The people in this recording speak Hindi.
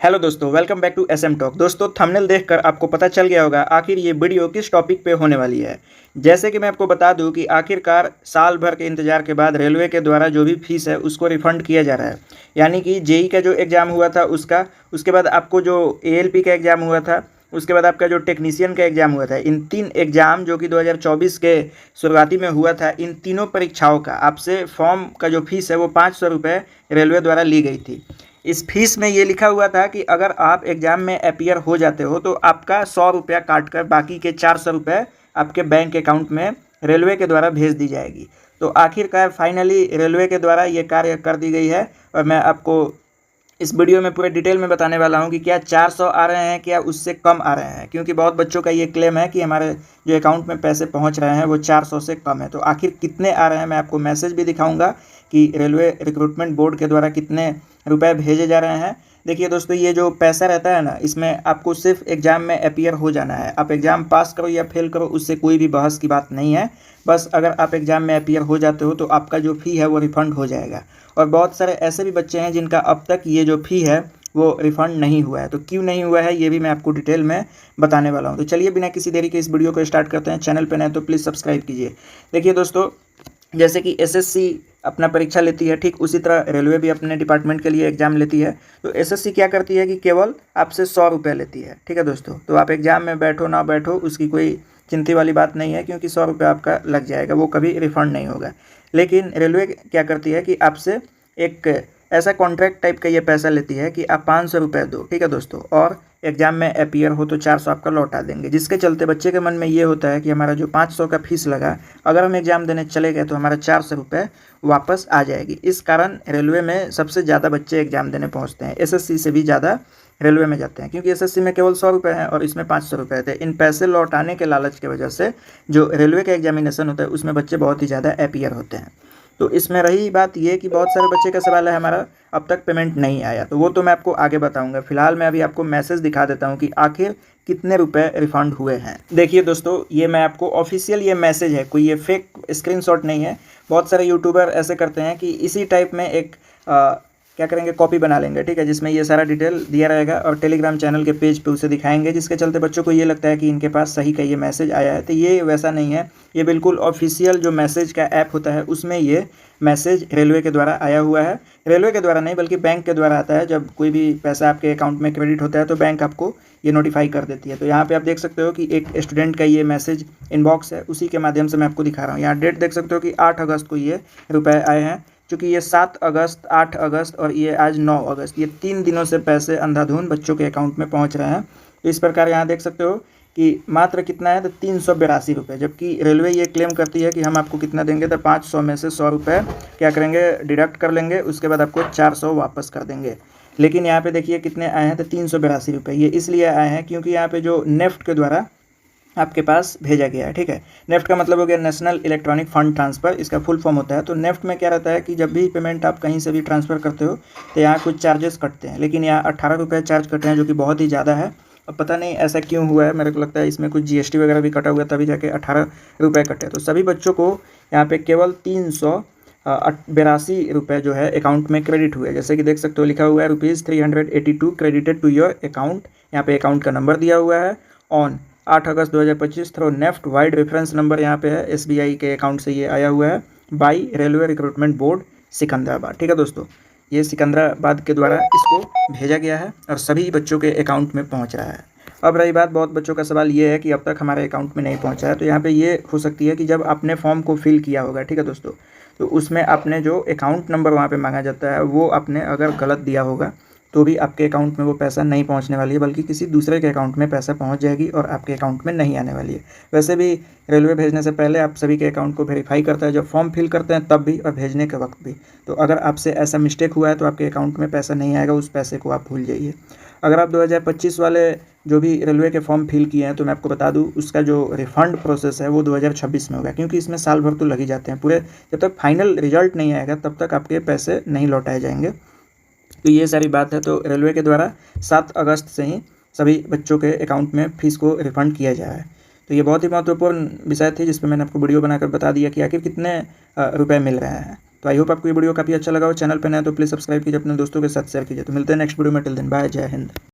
हेलो दोस्तों, welcome back to SM talk. दोस्तों, थंबनेल देखकर आपको पता चल गया होगा आखिर ये वीडियो किस टॉपिक पे होने वाली है। जैसे कि मैं आपको बता दूं कि आखिरकार साल भर के इंतजार के बाद रेलवे के द्वारा जो भी फीस है उसको रिफंड किया जा रहा है। यानी कि जेई का जो एग्ज़ाम हुआ था उसका, उसके बाद आपको जो एएलपी का एग्ज़ाम हुआ था, उसके बाद आपका जो टेक्नीशियन का एग्ज़ाम हुआ था, इन 3 एग्ज़ाम जो कि 2024 के शुरुआती में हुआ था, इन तीनों परीक्षाओं का आपसे फॉर्म का जो फीस है वो 500 रुपये रेलवे द्वारा ली गई थी। इस फीस में ये लिखा हुआ था कि अगर आप एग्ज़ाम में अपीयर हो जाते हो तो आपका 100 रुपया काट कर बाकी के 400 रुपये आपके बैंक अकाउंट में रेलवे के द्वारा भेज दी जाएगी। तो आखिरकार फाइनली रेलवे के द्वारा ये कार्य कर दी गई है और मैं आपको इस वीडियो में पूरे डिटेल में बताने वाला हूँ कि क्या 400 आ रहे हैं, क्या उससे कम आ रहे हैं, क्योंकि बहुत बच्चों का ये क्लेम है कि हमारे जो अकाउंट में पैसे पहुँच रहे हैं वो 400 से कम है। तो आखिर कितने आ रहे हैं मैं आपको मैसेज भी दिखाऊंगा कि रेलवे रिक्रूटमेंट बोर्ड के द्वारा कितने रुपए भेजे जा रहे हैं। देखिए दोस्तों, ये जो पैसा रहता है ना, इसमें आपको सिर्फ एग्ज़ाम में अपीयर हो जाना है। आप एग्ज़ाम पास करो या फेल करो, उससे कोई भी बहस की बात नहीं है। बस अगर आप एग्ज़ाम में अपीयर हो जाते हो तो आपका जो फ़ी है वो रिफ़ंड हो जाएगा। और बहुत सारे ऐसे भी बच्चे हैं जिनका अब तक ये जो फ़ी है वो रिफ़ंड नहीं हुआ है। तो क्यों नहीं हुआ है ये भी मैं आपको डिटेल में बताने वाला हूँ। तो चलिए बिना किसी देरी के इस वीडियो को स्टार्ट करते हैं। चैनल पर नए तो प्लीज़ सब्सक्राइब कीजिए। देखिए दोस्तों, जैसे कि एसएससी अपना परीक्षा लेती है, ठीक उसी तरह रेलवे भी अपने डिपार्टमेंट के लिए एग्ज़ाम लेती है। तो एसएससी क्या करती है कि केवल आपसे 100 रुपये लेती है। ठीक है दोस्तों, तो आप एग्ज़ाम में बैठो ना बैठो उसकी कोई चिंता वाली बात नहीं है, क्योंकि 100 रुपये आपका लग जाएगा, वो कभी रिफ़ंड नहीं होगा। लेकिन रेलवे क्या करती है कि आपसे एक ऐसा कॉन्ट्रैक्ट टाइप का ये पैसा लेती है कि आप 500 रुपये दो। ठीक है दोस्तों, और एग्ज़ाम में अपीयर हो तो 400 आपका लौटा देंगे। जिसके चलते बच्चे के मन में ये होता है कि हमारा जो 500 का फीस लगा, अगर हम एग्ज़ाम देने चले गए तो हमारा 400 रुपये वापस आ जाएगी। इस कारण रेलवे में सबसे ज़्यादा बच्चे एग्ज़ाम देने पहुंचते हैं। एसएससी से भी ज़्यादा रेलवे में जाते हैं, क्योंकि एसएससी में केवल 100 रुपये हैं और इसमें 500 रुपये थे। इन पैसे लौटाने के लालच की वजह से जो रेलवे का एग्जामिनेशन होता है उसमें बच्चे बहुत ही ज़्यादा अपीयर होते हैं। तो इसमें रही बात ये कि बहुत सारे बच्चे का सवाल है हमारा अब तक पेमेंट नहीं आया, तो वो तो मैं आपको आगे बताऊंगा। फिलहाल मैं अभी आपको मैसेज दिखा देता हूँ कि आखिर कितने रुपए रिफंड हुए हैं। देखिए दोस्तों, ये मैं आपको ऑफिशियल ये मैसेज है, कोई ये फेक स्क्रीनशॉट नहीं है। बहुत सारे यूट्यूबर ऐसे करते हैं कि इसी टाइप में एक क्या करेंगे, कॉपी बना लेंगे, ठीक है, जिसमें ये सारा डिटेल दिया रहेगा और टेलीग्राम चैनल के पेज पे उसे दिखाएंगे, जिसके चलते बच्चों को ये लगता है कि इनके पास सही का ये मैसेज आया है। तो ये वैसा नहीं है, ये बिल्कुल ऑफिशियल जो मैसेज का ऐप होता है उसमें ये मैसेज रेलवे के द्वारा आया हुआ है। रेलवे के द्वारा नहीं बल्कि बैंक के द्वारा आता है। जब कोई भी पैसा आपके अकाउंट में क्रेडिट होता है तो बैंक आपको ये नोटिफाई कर देती है। तो यहाँ पे आप देख सकते हो कि एक स्टूडेंट का ये मैसेज इनबॉक्स है, उसी के माध्यम से मैं आपको दिखा रहा हूँ। यहाँ डेट देख सकते हो कि 8 अगस्त को ये रुपए आए हैं, क्योंकि ये 7 अगस्त, 8 अगस्त और ये आज 9 अगस्त, ये 3 दिनों से पैसे अंधाधुंध बच्चों के अकाउंट में पहुँच रहे हैं। तो इस प्रकार यहाँ देख सकते हो कि मात्र कितना है, तो 382 रुपये, जबकि रेलवे ये क्लेम करती है कि हम आपको कितना देंगे, तो 500 में से 100 रुपये क्या करेंगे, डिडक्ट कर लेंगे, उसके बाद आपको 400 वापस कर देंगे। लेकिन यहाँ पे देखिए कितने आए हैं, तो 382 रुपये। ये इसलिए आए हैं क्योंकि यहाँ पे जो नेफ्ट के द्वारा आपके पास भेजा गया है। ठीक है, नेफ्ट का मतलब हो गया नेशनल इलेक्ट्रॉनिक फंड ट्रांसफ़र, इसका फुल फॉर्म होता है। तो नेफ्ट में क्या रहता है कि जब भी पेमेंट आप कहीं से भी ट्रांसफ़र करते हो तो यहाँ कुछ चार्जेस कटते हैं, लेकिन यहाँ 18 रुपये चार्ज कटे हैं, जो कि बहुत ही ज़्यादा है। अब पता नहीं ऐसा क्यों हुआ है, मेरे को लगता है इसमें कुछ जीएसटी वगैरह भी कटा हुआ है, तभी जाके 18 रुपये कटे। तो सभी बच्चों को यहाँ पे केवल 382 रुपये जो है अकाउंट में क्रेडिट हुए। जैसे कि देख सकते हो लिखा हुआ है ₹382 क्रेडिटेड टू योर अकाउंट। यहाँ पे अकाउंट का नंबर दिया हुआ है on 8 August 2025 through NEFT vide reference number यहाँ पे है, एसबीआई के अकाउंट से ये आया हुआ है, by railway recruitment board Secunderabad. ठीक है दोस्तों, ये सिकंदराबाद के द्वारा इसको भेजा गया है और सभी बच्चों के अकाउंट में पहुंच रहा है। अब रही बात, बहुत बच्चों का सवाल ये है कि अब तक हमारे अकाउंट में नहीं पहुंचा है। तो यहाँ पे ये हो सकती है कि जब आपने फॉर्म को फिल किया होगा, ठीक है दोस्तों, तो उसमें आपने जो अकाउंट नंबर वहाँ पे मांगा जाता है वो आपने अगर गलत दिया होगा तो भी आपके अकाउंट में वो पैसा नहीं पहुंचने वाली है, बल्कि किसी दूसरे के अकाउंट में पैसा पहुंच जाएगी और आपके अकाउंट में नहीं आने वाली है। वैसे भी रेलवे भेजने से पहले आप सभी के अकाउंट को वेरीफाई करता है, जब फॉर्म फिल करते हैं तब भी और भेजने के वक्त भी। तो अगर आपसे ऐसा मिस्टेक हुआ है तो आपके अकाउंट में पैसा नहीं आएगा, उस पैसे को आप भूल जाइए। अगर आप 2025 वाले जो भी रेलवे के फॉर्म फिल किए हैं तो मैं आपको बता दूं उसका जो रिफ़ंड प्रोसेस है वो 2026 में होगा, क्योंकि इसमें साल भर तो लग ही जाते हैं पूरे। जब तक फाइनल रिजल्ट नहीं आएगा तब तक आपके पैसे नहीं लौटाए जाएंगे। तो ये सारी बात है। तो रेलवे के द्वारा 7 अगस्त से ही सभी बच्चों के अकाउंट में फ़ीस को रिफ़ंड किया जा रहा है। तो ये बहुत ही महत्वपूर्ण विषय थी जिस पर मैंने आपको वीडियो बनाकर बता दिया कि आखिर कितने रुपए मिल रहे हैं। तो आई होप आपको ये वीडियो काफ़ी अच्छा लगा हो। चैनल पर नया तो प्लीज़ सब्सक्राइब कीजिए, अपने दोस्तों के साथ शेयर कीजिए। तो मिलते हैं नेक्स्ट वीडियो में, टिल देन बाय, जय हिंद।